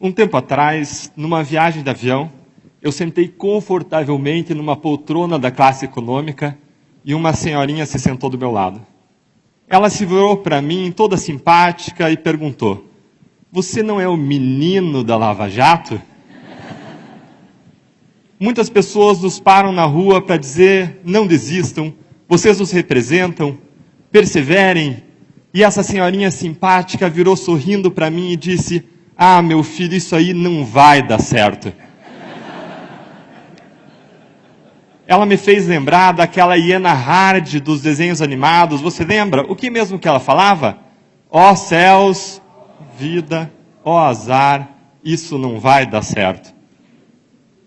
Um tempo atrás, numa viagem de avião, eu sentei confortavelmente numa poltrona da classe econômica e uma senhorinha se sentou do meu lado. Ela se virou para mim, toda simpática, e perguntou: "Você não é o menino da Lava Jato?" Muitas pessoas nos param na rua para dizer: "Não desistam, vocês nos representam, perseverem." E essa senhorinha simpática virou sorrindo para mim e disse: "Ah, meu filho, isso aí não vai dar certo." Ela me fez lembrar daquela hiena Hard dos desenhos animados. Você lembra? O que mesmo que ela falava? Ó céus, vida, ó azar, isso não vai dar certo.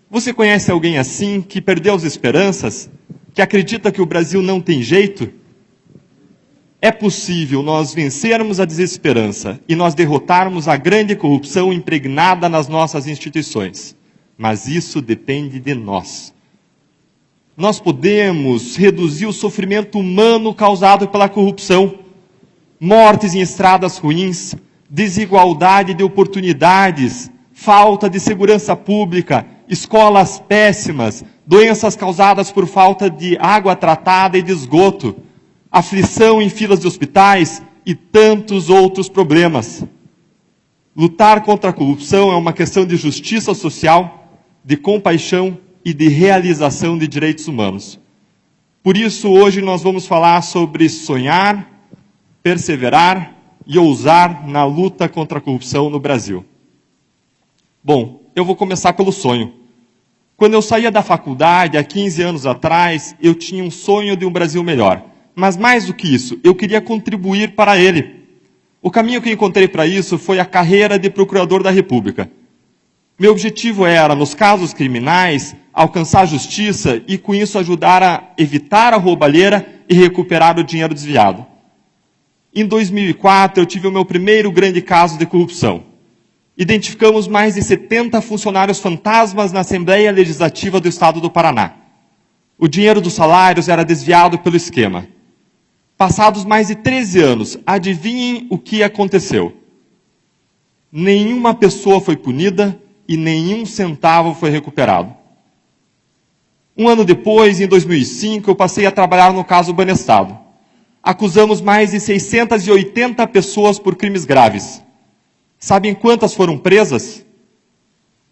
Você conhece alguém assim, que perdeu as esperanças? Que acredita que o Brasil não tem jeito? É possível nós vencermos a desesperança e nós derrotarmos a grande corrupção impregnada nas nossas instituições. Mas isso depende de nós. Nós podemos reduzir o sofrimento humano causado pela corrupção, mortes em estradas ruins, desigualdade de oportunidades, falta de segurança pública, escolas péssimas, doenças causadas por falta de água tratada e de esgoto, aflição em filas de hospitais e tantos outros problemas. Lutar contra a corrupção é uma questão de justiça social, de compaixão e de realização de direitos humanos. Por isso, hoje nós vamos falar sobre sonhar, perseverar e ousar na luta contra a corrupção no Brasil. Bom, eu vou começar pelo sonho. Quando eu saía da faculdade, há 15 anos atrás, eu tinha um sonho de um Brasil melhor. Mas mais do que isso, eu queria contribuir para ele. O caminho que eu encontrei para isso foi a carreira de procurador da República. Meu objetivo era, nos casos criminais, alcançar a justiça e, com isso, ajudar a evitar a roubalheira e recuperar o dinheiro desviado. Em 2004, eu tive o meu primeiro grande caso de corrupção. Identificamos mais de 70 funcionários fantasmas na Assembleia Legislativa do Estado do Paraná. O dinheiro dos salários era desviado pelo esquema. Passados mais de 13 anos, adivinhem o que aconteceu? Nenhuma pessoa foi punida e nenhum centavo foi recuperado. Um ano depois, em 2005, eu passei a trabalhar no caso Banestado. Acusamos mais de 680 pessoas por crimes graves. Sabem quantas foram presas?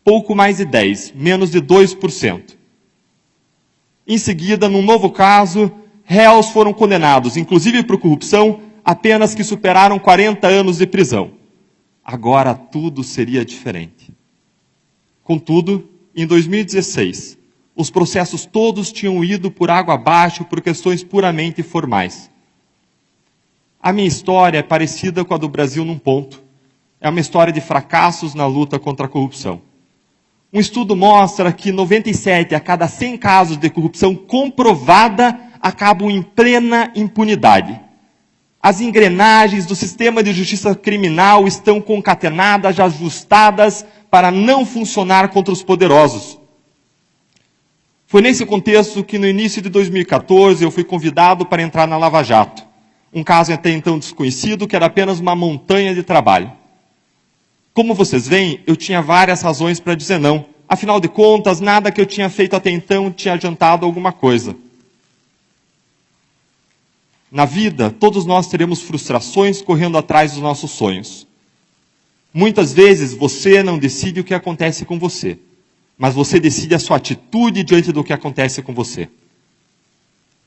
Pouco mais de 10, menos de 2%. Em seguida, num novo caso, réus foram condenados, inclusive por corrupção, a penas que superaram 40 anos de prisão. Agora tudo seria diferente. Contudo, em 2016, os processos todos tinham ido por água abaixo por questões puramente formais. A minha história é parecida com a do Brasil num ponto. É uma história de fracassos na luta contra a corrupção. Um estudo mostra que 97 a cada 100 casos de corrupção comprovada acabam em plena impunidade. As engrenagens do sistema de justiça criminal estão concatenadas, ajustadas para não funcionar contra os poderosos. Foi nesse contexto que no início de 2014 eu fui convidado para entrar na Lava Jato. Um caso até então desconhecido, que era apenas uma montanha de trabalho. Como vocês veem, eu tinha várias razões para dizer não. Afinal de contas, nada que eu tinha feito até então tinha adiantado alguma coisa. Na vida, todos nós teremos frustrações correndo atrás dos nossos sonhos. Muitas vezes você não decide o que acontece com você, mas você decide a sua atitude diante do que acontece com você.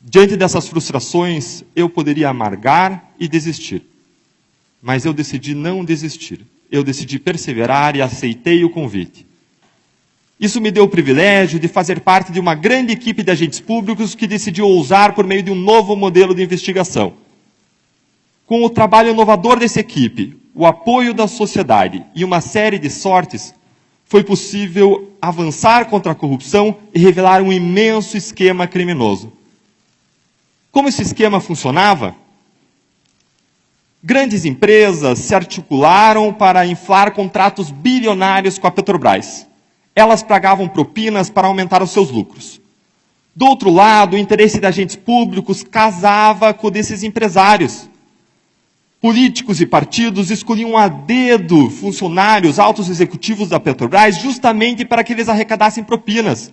Diante dessas frustrações, eu poderia amargar e desistir. Mas eu decidi não desistir. Eu decidi perseverar e aceitei o convite. Isso me deu o privilégio de fazer parte de uma grande equipe de agentes públicos que decidiu ousar por meio de um novo modelo de investigação. Com o trabalho inovador dessa equipe, o apoio da sociedade e uma série de sortes, foi possível avançar contra a corrupção e revelar um imenso esquema criminoso. Como esse esquema funcionava? Grandes empresas se articularam para inflar contratos bilionários com a Petrobras. Elas pagavam propinas para aumentar os seus lucros. Do outro lado, o interesse de agentes públicos casava com o desses empresários. Políticos e partidos escolhiam a dedo funcionários, altos executivos da Petrobras, justamente para que eles arrecadassem propinas.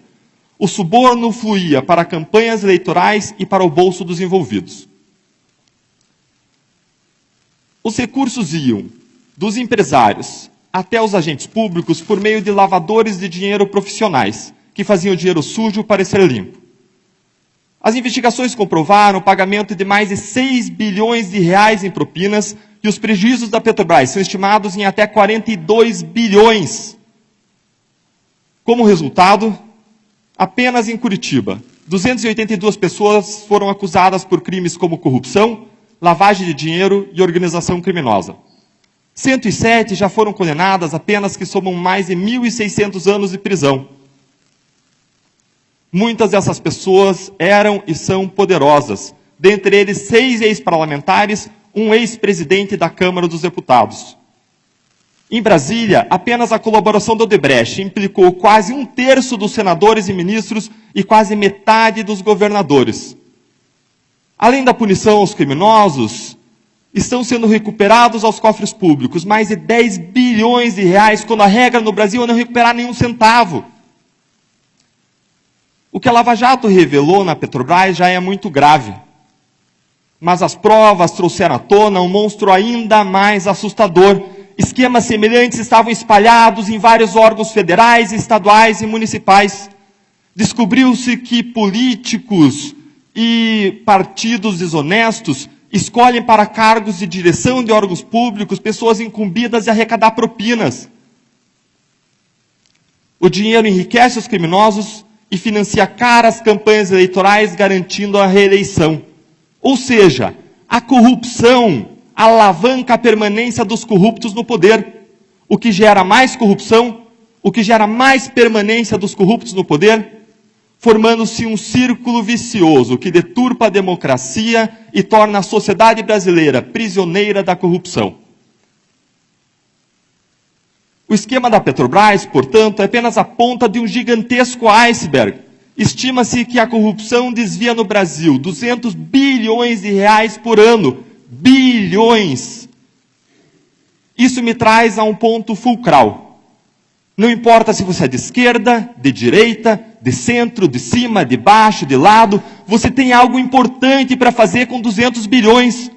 O suborno fluía para campanhas eleitorais e para o bolso dos envolvidos. Os recursos iam dos empresários até os agentes públicos por meio de lavadores de dinheiro profissionais, que faziam o dinheiro sujo parecer limpo. As investigações comprovaram o pagamento de mais de 6 bilhões de reais em propinas e os prejuízos da Petrobras são estimados em até 42 bilhões. Como resultado, apenas em Curitiba, 282 pessoas foram acusadas por crimes como corrupção, lavagem de dinheiro e organização criminosa. 107 já foram condenadas, apenas que somam mais de 1.600 anos de prisão. Muitas dessas pessoas eram e são poderosas. Dentre eles, 6 ex-parlamentares, um ex-presidente da Câmara dos Deputados. Em Brasília, apenas a colaboração do Odebrecht implicou quase 1/3 dos senadores e ministros e quase metade dos governadores. Além da punição aos criminosos, estão sendo recuperados aos cofres públicos mais de 10 bilhões de reais, quando a regra no Brasil é não recuperar nenhum centavo. O que a Lava Jato revelou na Petrobras já é muito grave. Mas as provas trouxeram à tona um monstro ainda mais assustador. Esquemas semelhantes estavam espalhados em vários órgãos federais, estaduais e municipais. Descobriu-se que políticos e partidos desonestos escolhem para cargos de direção de órgãos públicos pessoas incumbidas de arrecadar propinas. O dinheiro enriquece os criminosos e financia caras campanhas eleitorais garantindo a reeleição. Ou seja, a corrupção alavanca a permanência dos corruptos no poder, o que gera mais corrupção, o que gera mais permanência dos corruptos no poder, formando-se um círculo vicioso que deturpa a democracia e torna a sociedade brasileira prisioneira da corrupção. O esquema da Petrobras, portanto, é apenas a ponta de um gigantesco iceberg. Estima-se que a corrupção desvia no Brasil 200 bilhões de reais por ano. Bilhões! Isso me traz a um ponto fulcral. Não importa se você é de esquerda, de direita, de centro, de cima, de baixo, de lado, você tem algo importante para fazer com 200 bilhões.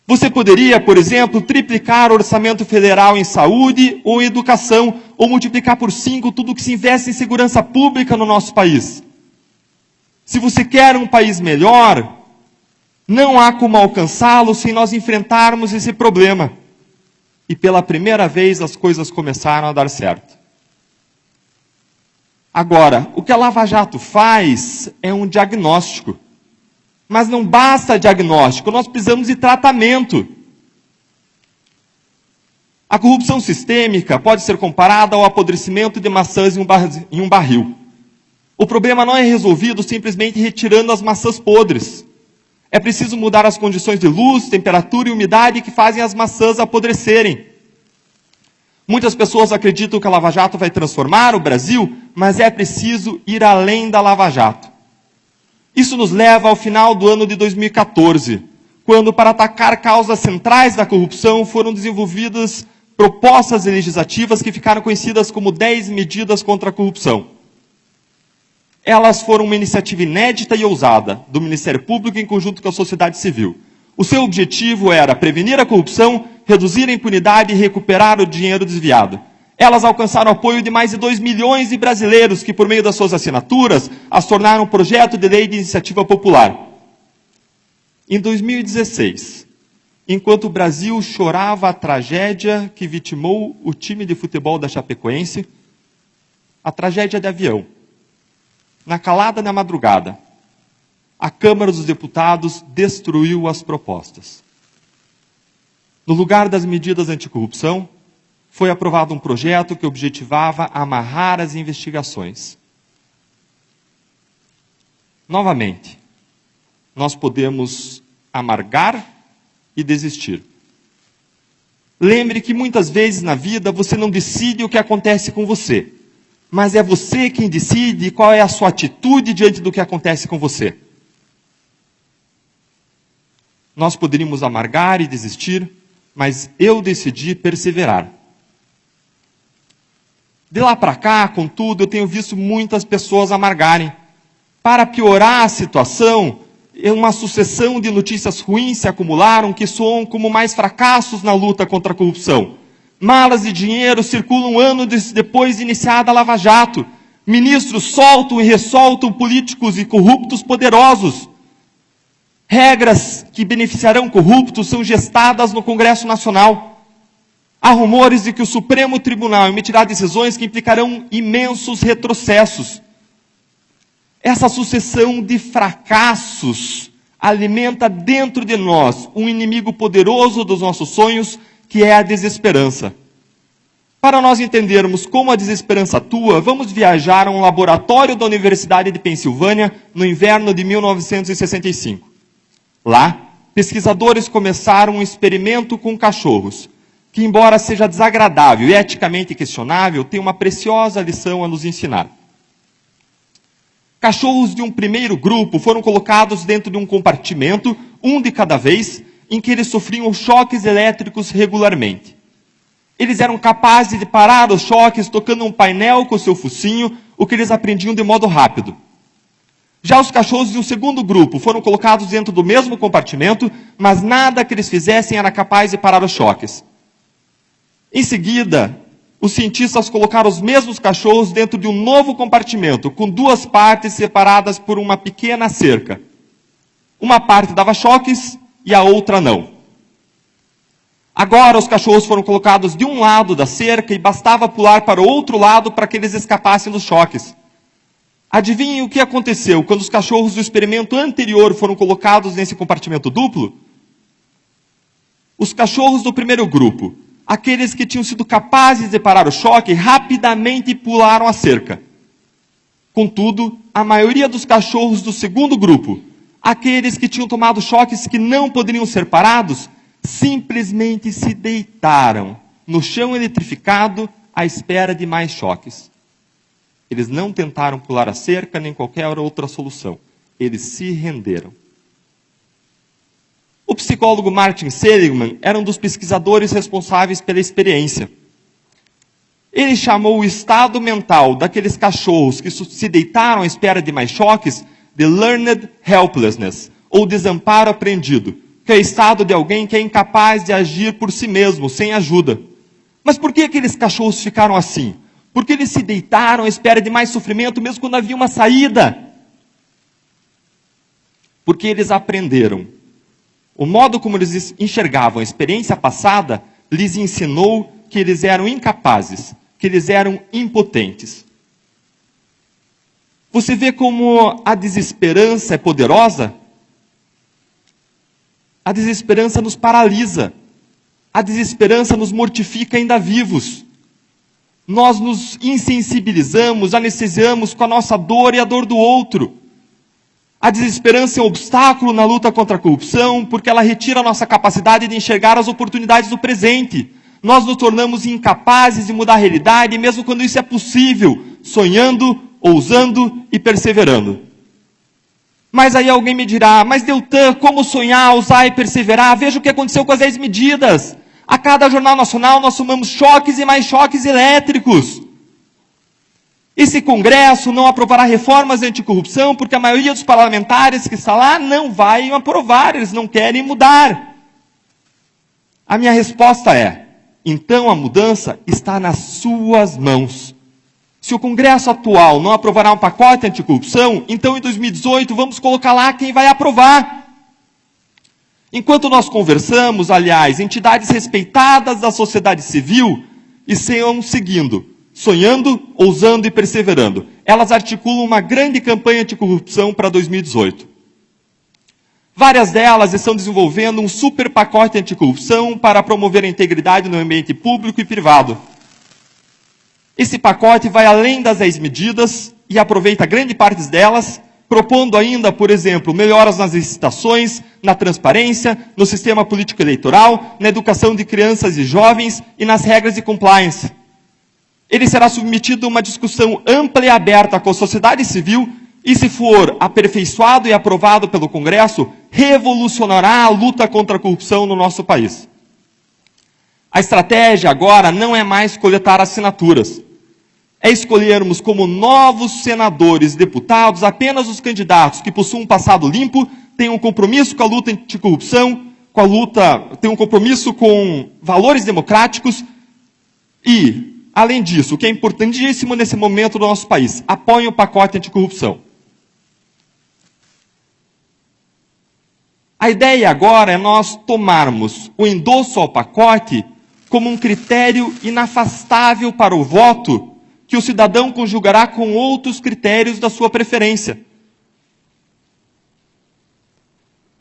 Você poderia, por exemplo, triplicar o orçamento federal em saúde ou em educação, ou multiplicar por 5 tudo que se investe em segurança pública no nosso país. Se você quer um país melhor, não há como alcançá-lo sem nós enfrentarmos esse problema. E pela primeira vez as coisas começaram a dar certo. Agora, o que a Lava Jato faz é um diagnóstico. Mas não basta diagnóstico, nós precisamos de tratamento. A corrupção sistêmica pode ser comparada ao apodrecimento de maçãs em um barril. O problema não é resolvido simplesmente retirando as maçãs podres. É preciso mudar as condições de luz, temperatura e umidade que fazem as maçãs apodrecerem. Muitas pessoas acreditam que a Lava Jato vai transformar o Brasil, mas é preciso ir além da Lava Jato. Isso nos leva ao final do ano de 2014, quando, para atacar causas centrais da corrupção, foram desenvolvidas propostas legislativas que ficaram conhecidas como 10 medidas contra a corrupção. Elas foram uma iniciativa inédita e ousada do Ministério Público em conjunto com a sociedade civil. O seu objetivo era prevenir a corrupção, reduzir a impunidade e recuperar o dinheiro desviado. Elas alcançaram o apoio de mais de 2 milhões de brasileiros que, por meio das suas assinaturas, as tornaram um projeto de lei de iniciativa popular. Em 2016, enquanto o Brasil chorava a tragédia que vitimou o time de futebol da Chapecoense, a tragédia de avião, na calada da madrugada, a Câmara dos Deputados destruiu as propostas. No lugar das medidas anticorrupção, foi aprovado um projeto que objetivava amarrar as investigações. Novamente, nós podemos amargar e desistir. Lembre que muitas vezes na vida você não decide o que acontece com você, mas é você quem decide qual é a sua atitude diante do que acontece com você. Nós poderíamos amargar e desistir, mas eu decidi perseverar. De lá para cá, contudo, eu tenho visto muitas pessoas amargarem. Para piorar a situação, uma sucessão de notícias ruins se acumularam que soam como mais fracassos na luta contra a corrupção. Malas de dinheiro circulam anos depois de iniciada a Lava Jato. Ministros soltam e ressoltam políticos e corruptos poderosos. Regras que beneficiarão corruptos são gestadas no Congresso Nacional. Há rumores de que o Supremo Tribunal emitirá decisões que implicarão imensos retrocessos. Essa sucessão de fracassos alimenta dentro de nós um inimigo poderoso dos nossos sonhos, que é a desesperança. Para nós entendermos como a desesperança atua, vamos viajar a um laboratório da Universidade de Pensilvânia no inverno de 1965. Lá, pesquisadores começaram um experimento com cachorros, que, embora seja desagradável e eticamente questionável, tem uma preciosa lição a nos ensinar. Cachorros de um primeiro grupo foram colocados dentro de um compartimento, um de cada vez, em que eles sofriam choques elétricos regularmente. Eles eram capazes de parar os choques tocando um painel com o seu focinho, o que eles aprendiam de modo rápido. Já os cachorros de um segundo grupo foram colocados dentro do mesmo compartimento, mas nada que eles fizessem era capaz de parar os choques. Em seguida, os cientistas colocaram os mesmos cachorros dentro de um novo compartimento, com duas partes separadas por uma pequena cerca. Uma parte dava choques e a outra não. Agora os cachorros foram colocados de um lado da cerca e bastava pular para o outro lado para que eles escapassem dos choques. Adivinhem o que aconteceu quando os cachorros do experimento anterior foram colocados nesse compartimento duplo? Os cachorros do primeiro grupo, aqueles que tinham sido capazes de parar o choque, rapidamente pularam a cerca. Contudo, a maioria dos cachorros do segundo grupo, aqueles que tinham tomado choques que não poderiam ser parados, simplesmente se deitaram no chão eletrificado à espera de mais choques. Eles não tentaram pular a cerca nem qualquer outra solução. Eles se renderam. O psicólogo Martin Seligman era um dos pesquisadores responsáveis pela experiência. Ele chamou o estado mental daqueles cachorros que se deitaram à espera de mais choques de learned helplessness, ou desamparo aprendido, que é o estado de alguém que é incapaz de agir por si mesmo, sem ajuda. Mas por que aqueles cachorros ficaram assim? Porque eles se deitaram à espera de mais sofrimento, mesmo quando havia uma saída. Porque eles aprenderam. O modo como eles enxergavam a experiência passada lhes ensinou que eles eram incapazes, que eles eram impotentes. Você vê como a desesperança é poderosa? A desesperança nos paralisa. A desesperança nos mortifica ainda vivos. Nós nos insensibilizamos, anestesiamos com a nossa dor e a dor do outro. A desesperança é um obstáculo na luta contra a corrupção, porque ela retira a nossa capacidade de enxergar as oportunidades do presente. Nós nos tornamos incapazes de mudar a realidade, mesmo quando isso é possível, sonhando, ousando e perseverando. Mas aí alguém me dirá, mas Deltan, como sonhar, ousar e perseverar? Veja o que aconteceu com as 10 medidas. A cada jornal nacional nós tomamos choques e mais choques elétricos. Esse Congresso não aprovará reformas anticorrupção porque a maioria dos parlamentares que está lá não vai aprovar, eles não querem mudar. A minha resposta é, então a mudança está nas suas mãos. Se o Congresso atual não aprovará um pacote anticorrupção, então em 2018 vamos colocar lá quem vai aprovar. Enquanto nós conversamos, aliás, entidades respeitadas da sociedade civil estão seguindo, sonhando, ousando e perseverando. Elas articulam uma grande campanha anticorrupção para 2018. Várias delas estão desenvolvendo um super pacote anticorrupção para promover a integridade no ambiente público e privado. Esse pacote vai além das 10 medidas e aproveita grande parte delas, propondo ainda, por exemplo, melhoras nas licitações, na transparência, no sistema político eleitoral, na educação de crianças e jovens e nas regras de compliance. Ele será submetido a uma discussão ampla e aberta com a sociedade civil, E se for aperfeiçoado e aprovado pelo Congresso, revolucionará a luta contra a corrupção no nosso país. A estratégia agora não é mais coletar assinaturas. É escolhermos como novos senadores e deputados apenas os candidatos que possuem um passado limpo, tenham um compromisso com a luta anticorrupção, tenham um compromisso com valores democráticos e, além disso, o que é importantíssimo nesse momento do nosso país, apoiem o pacote anticorrupção. A ideia agora é nós tomarmos o endosso ao pacote como um critério inafastável para o voto que o cidadão conjugará com outros critérios da sua preferência.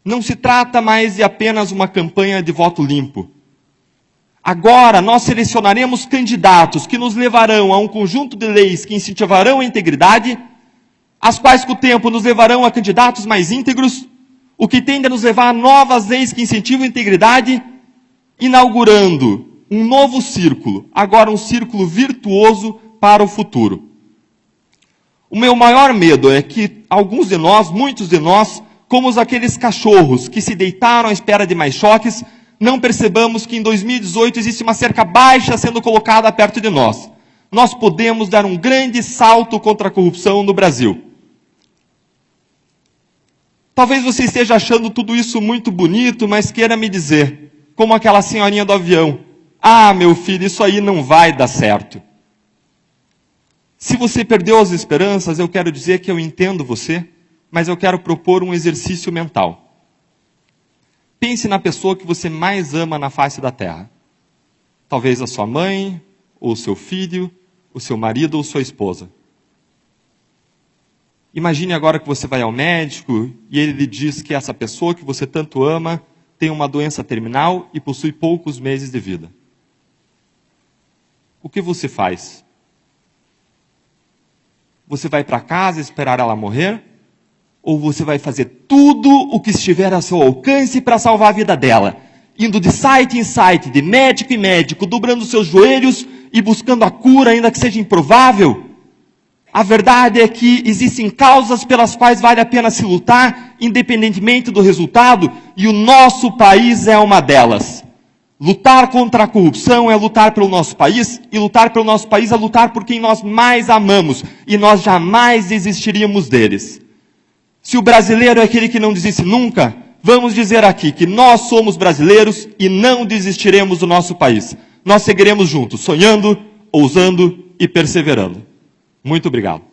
Não se trata mais de apenas uma campanha de voto limpo. Agora nós selecionaremos candidatos que nos levarão a um conjunto de leis que incentivarão a integridade, as quais com o tempo nos levarão a candidatos mais íntegros, o que tende a nos levar a novas leis que incentivam a integridade, inaugurando um novo círculo, agora um círculo virtuoso para o futuro. O meu maior medo é que alguns de nós, muitos de nós, como aqueles cachorros que se deitaram à espera de mais choques, não percebamos que em 2018 existe uma cerca baixa sendo colocada perto de nós. Nós podemos dar um grande salto contra a corrupção no Brasil. Talvez você esteja achando tudo isso muito bonito, mas queira me dizer, como aquela senhorinha do avião, ah, meu filho, isso aí não vai dar certo. Se você perdeu as esperanças, eu quero dizer que eu entendo você, mas eu quero propor um exercício mental. Pense na pessoa que você mais ama na face da terra. Talvez a sua mãe, ou o seu filho, o seu marido ou sua esposa. Imagine agora que você vai ao médico e ele lhe diz que essa pessoa que você tanto ama tem uma doença terminal e possui poucos meses de vida. O que você faz? Você vai para casa esperar ela morrer? Ou você vai fazer tudo o que estiver a seu alcance para salvar a vida dela? Indo de site em site, de médico em médico, dobrando seus joelhos e buscando a cura, ainda que seja improvável? A verdade é que existem causas pelas quais vale a pena se lutar, independentemente do resultado, e o nosso país é uma delas. Lutar contra a corrupção é lutar pelo nosso país, e lutar pelo nosso país é lutar por quem nós mais amamos, e nós jamais desistiríamos deles. Se o brasileiro é aquele que não desiste nunca, vamos dizer aqui que nós somos brasileiros e não desistiremos do nosso país. Nós seguiremos juntos, sonhando, ousando e perseverando. Muito obrigado.